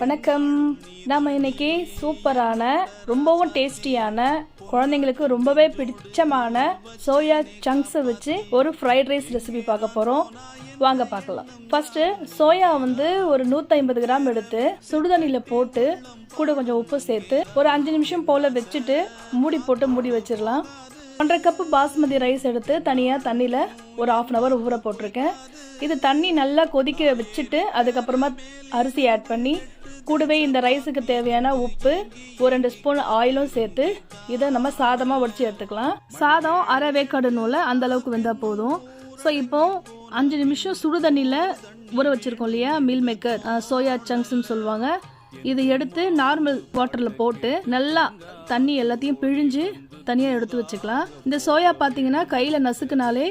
வணக்கம். நாம் இன்னைக்கு சூப்பரான ரொம்பவும் டேஸ்டியான குழந்தைங்களுக்கு ரொம்பவே பிடிச்சமான சோயா சங்க்ஸை வச்சு ஒரு ஃப்ரைட் ரைஸ் ரெசிபி பார்க்க போகிறோம். வாங்க பார்க்கலாம். ஃபஸ்ட்டு சோயா ஒரு 150 கிராம் எடுத்து சுடுதண்ணியில் போட்டு கூட கொஞ்சம் உப்பு சேர்த்து ஒரு 5 நிமிஷம் போல் வச்சுட்டு மூடி போட்டு மூடி வச்சிடலாம். 1.5 கப்பு பாஸ்மதி ரைஸ் எடுத்து தனியாக தண்ணியில் ஒரு 1/2 hour ஊற போட்டிருக்கேன். இது தண்ணி நல்லா கொதிக்க வச்சுட்டு அதுக்கப்புறமா அரிசி ஆட் பண்ணி கூடவே இந்த ரைஸுக்கு தேவையான உப்பு ஒரு 2 ஸ்பூன் ஆயிலும் சேர்த்து இதை நம்ம சாதமாக வடித்து எடுத்துக்கலாம். சாதம் அரை வேக்காடு நூலை அந்த அளவுக்கு வெந்தால் போதும். ஸோ இப்போ 5 நிமிஷம் சுடு தண்ணியில் ஊற வச்சுருக்கோம் இல்லையா, மீல் மேக்கர் சோயா சங்க்ஸ்ன்னு சொல்லுவாங்க. இது எடுத்து நார்மல் வாட்டரில் போட்டு நல்லா தண்ணி எல்லாத்தையும் பிழிஞ்சு தனியாக எடுத்து வச்சுக்கலாம். இந்த சோயா பார்த்தீங்கன்னா கையில் நசுக்குனாலே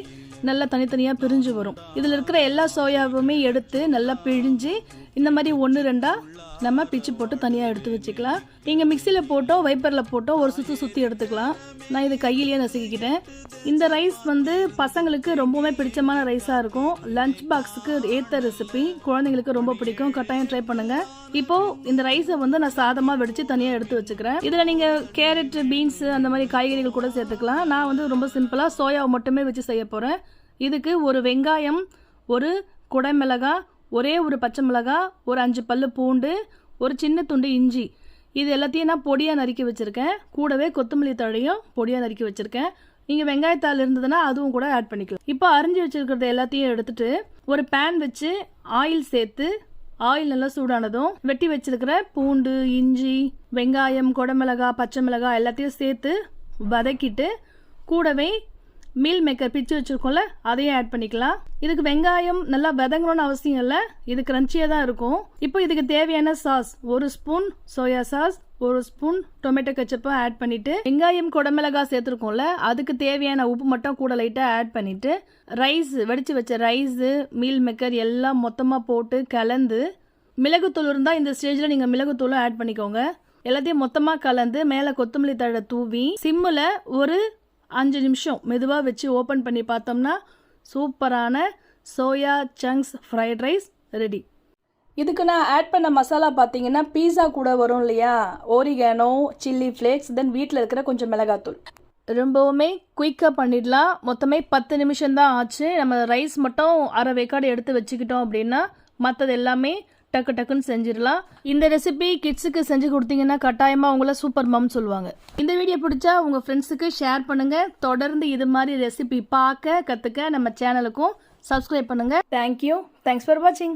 நல்லா தனித்தனியாக பிரிஞ்சு வரும். இதில் இருக்கிற எல்லா சோயாவுமே எடுத்து நல்லா பிழிஞ்சு இந்த மாதிரி 1-2 நம்ம பிச்சு போட்டு தனியாக எடுத்து வச்சுக்கலாம். நீங்கள் மிக்சியில் போட்டோ வைப்பரில் போட்டோ ஒரு சுற்றி எடுத்துக்கலாம். நான் இது கையிலேயே நசுக்கிக்கிட்டேன். இந்த ரைஸ் பசங்களுக்கு ரொம்பவுமே பிடிச்சமான ரைஸாக இருக்கும். லஞ்ச் பாக்ஸுக்கு ஏற்ற ரெசிபி, குழந்தைங்களுக்கு ரொம்ப பிடிக்கும். கட்டாயம் ட்ரை பண்ணுங்கள். இப்போது இந்த ரைஸை நான் சாதமாக வெடித்து தனியாக எடுத்து வச்சுக்கிறேன். இதில் நீங்கள் கேரட், பீன்ஸு அந்த மாதிரி காய்கறிகள் கூட சேர்த்துக்கலாம். நான் ரொம்ப சிம்பிளாக சோயாவை மட்டுமே வச்சு செய்ய போகிறேன். இதுக்கு ஒரு வெங்காயம், ஒரு குடைமிளகாய், ஒரே ஒரு பச்சை மிளகாய், ஒரு 5 பல்லு பூண்டு, ஒரு சின்ன துண்டு இஞ்சி, இது எல்லாத்தையும் நான் பொடியாக நறுக்கி வச்சுருக்கேன். கூடவே கொத்தமல்லி தழையும் பொடியாக நறுக்கி வச்சுருக்கேன். நீங்கள் வெங்காயத்தாள் இருந்ததுன்னா அதுவும் கூட ஆட் பண்ணிக்கலாம். இப்போ அரிஞ்சு வச்சுருக்கிறது எல்லாத்தையும் எடுத்துட்டு ஒரு பேன் வச்சு ஆயில் சேர்த்து ஆயில் நல்லா சூடானதும் வெட்டி வச்சிருக்கிற பூண்டு, இஞ்சி, வெங்காயம், குடைமிளகாய், பச்சை மிளகாய் எல்லாத்தையும் சேர்த்து வதக்கிட்டு கூடவே மீல் மேக்கர் பிச்சு வச்சுருக்கோம்ல அதையும் ஆட் பண்ணிக்கலாம். இதுக்கு வெங்காயம் நல்லா வதங்கணும்னு அவசியம் இல்லை, இது கிரன்ச்சியாக தான் இருக்கும். இப்போ இதுக்கு தேவையான sauce, 1 spoon soya sauce, 1 spoon tomato கெச்சப்பை ஆட் பண்ணிட்டு வெங்காயம், குடமிளகாய் சேர்த்துருக்கோம்ல அதுக்கு தேவையான உப்பு மட்டும் கூட லைட்டாக ஆட் பண்ணிட்டு ரைஸ் வெடிச்சு வச்ச ரைஸு, மீல் மேக்கர் எல்லாம் மொத்தமாக போட்டு கலந்து, மிளகுத்தூள் இருந்தால் இந்த ஸ்டேஜில் நீங்கள் மிளகுத்தூளும் ஆட் பண்ணிக்கோங்க. எல்லாத்தையும் மொத்தமாக கலந்து மேலே கொத்தமல்லி தழை தூவி சிம்மில் ஒரு 5 நிமிஷம் மெதுவாக வச்சு ஓப்பன் பண்ணி பார்த்தோம்னா சூப்பரான soya chunks fried rice ready. இதுக்கு நான் ஆட் பண்ண மசாலா பார்த்தீங்கன்னா பீஸா கூட வரும் இல்லையா, ஓரிகானோ, சில்லி ஃப்ளேக்ஸ், தென் வீட்டில் இருக்கிற கொஞ்சம் மிளகாத்தூள். ரொம்பவுமே குயிக்காக பண்ணிடலாம். மொத்தமே 10 நிமிஷம் தான் ஆச்சு. நம்ம ரைஸ் மட்டும் அரை வேக்காடு எடுத்து வச்சுக்கிட்டோம் அப்படின்னா மற்றது எல்லாமே டக்கு டக்குன்னு செஞ்சிடலாம். இந்த ரெசிபி கிட்ஸுக்கு செஞ்சு கொடுத்தீங்கன்னா கட்டாயமாக அவங்கள சூப்பர் மம் சொல்லுவாங்க. இந்த வீடியோ பிடிச்சா உங்கள் ஃப்ரெண்ட்ஸுக்கு ஷேர் பண்ணுங்கள். தொடர்ந்து இது மாதிரி ரெசிபி பார்க்க கற்றுக்க நம்ம சேனலுக்கும் சப்ஸ்கிரைப் பண்ணுங்கள். தேங்க்யூ. தேங்க்ஸ் ஃபார் வாட்சிங்.